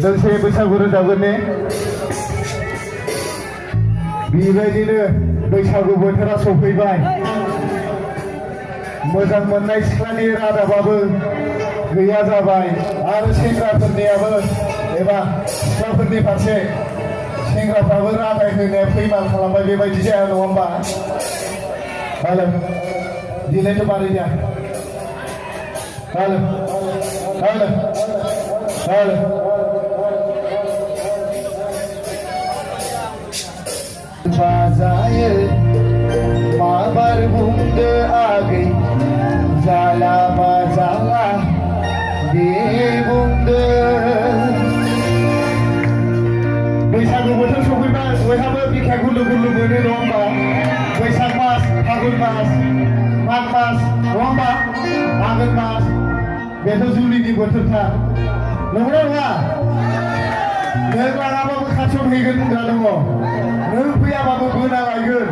दोंसे बैसागु रोजाबगोन ने बेबायदिनो बैसागु बोथोरा सफैबाय मोजां मोननाय सिख्लानि रादाबाबो गैया जाबाय आरो सेंग्राफोरनियाबो एबा सिख्लाफोरनि फारसे सेंग्राफ्राबो रादाय होनाया फैमाल खालामबाय बेबायदि जाया नङा होमबा हेलो दिनैथ' मारै जाया हेलो हेलो हेलो बाजायो माबार बुंदो आगै जाला बाजाला दे बुंदो बैसागु बोथोर सफैबाय बयहाबो बिखा गुलु गुलु मोनो नङा होमबा बैसाग मास फागुन मास माग मास नङा होमबा आघोन मास बेथ' जुलिनि बोथोरथार नंगौना नङा नों लाङाबाबो खाथियाव फैगोन होनग्रा दङ नों फैयाबाबो बोना लायगोन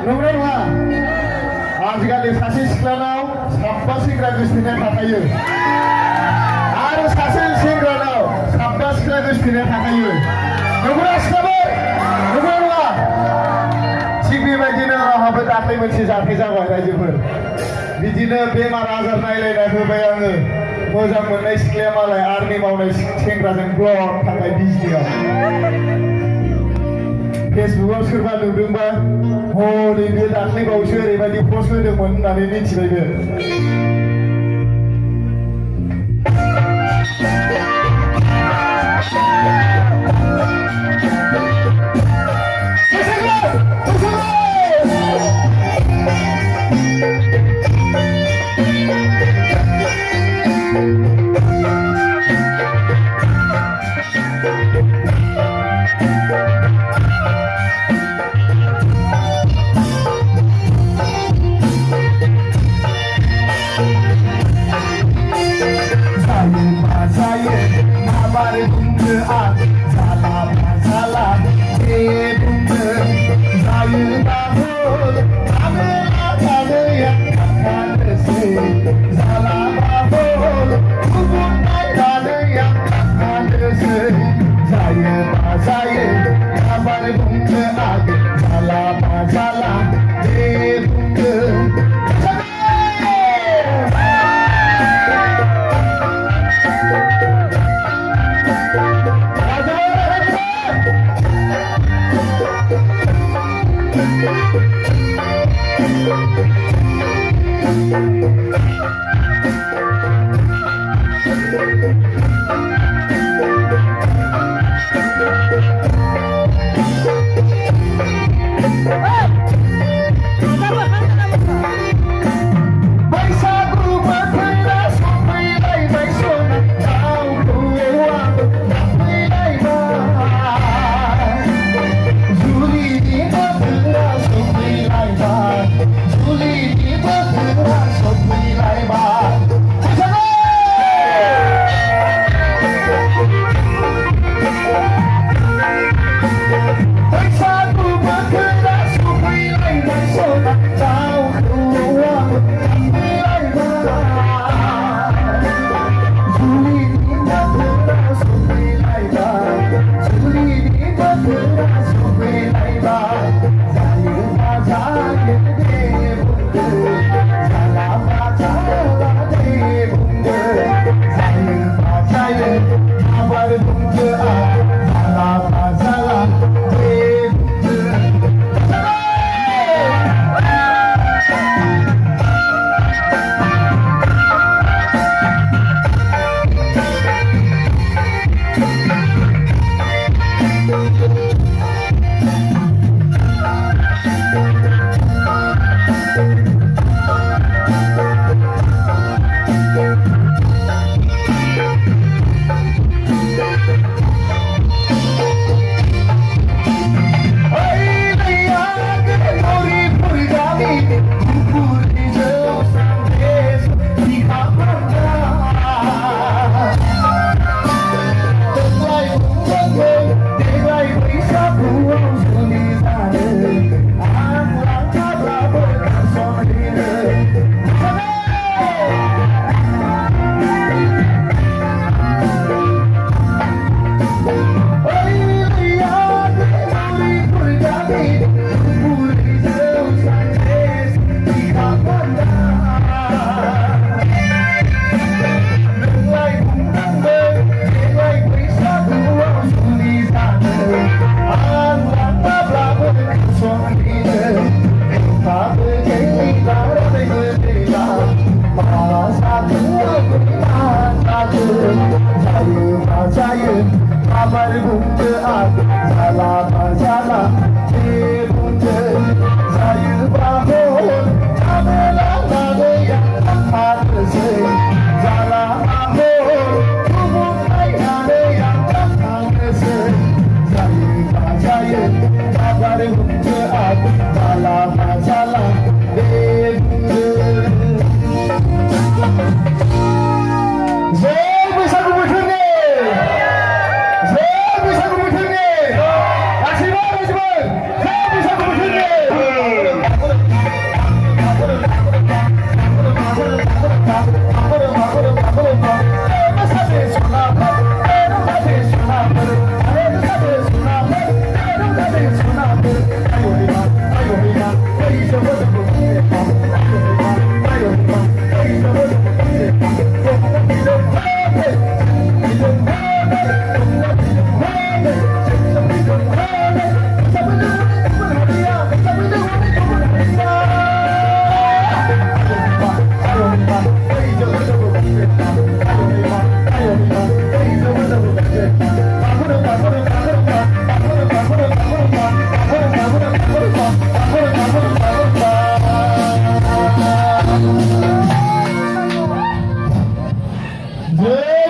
नंगौना नङा आजिखालि सासे सिख्लानाव साबा सेंग्रा गोसथोनाय थाखायो आरो सासे सेंग्रानाव साबा सिख्ला गोसथोनाय थाखायो नंगौना सिख्लाफोर नंगौना नङा थिग बेबायदिनो आंहाबो दाख्लै मोनसे जाथाय जाबाय रायजोफोर बिदिनो बेमार आजार नायलायनाय होबाय आङो मोजां मोननाय सिख्लाया मालाय आर्मि मावनाय सेंग्राजों ब्लक थांबाय बिजनियाव फेसबुकआव सोरबा नुदोंबा हनै बे दाख्लै बावैसो ओरैबायदि पस्ट होदोंमोन होननानै मिथिबायबो আমার বুকে আগ জ্বালা জ্বালা এ বুকে যাইর বাহন ঝামেলা লাগে হাতছে জ্বালা বাহন তুমু আইরে হাতছে যাইর আমার বুকে আগ জ্বালা জ্বালা এ বুকে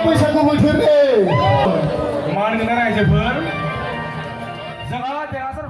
बैसागु बोथोरनि मान गोनां आइजोफोर जोंहा देरहासार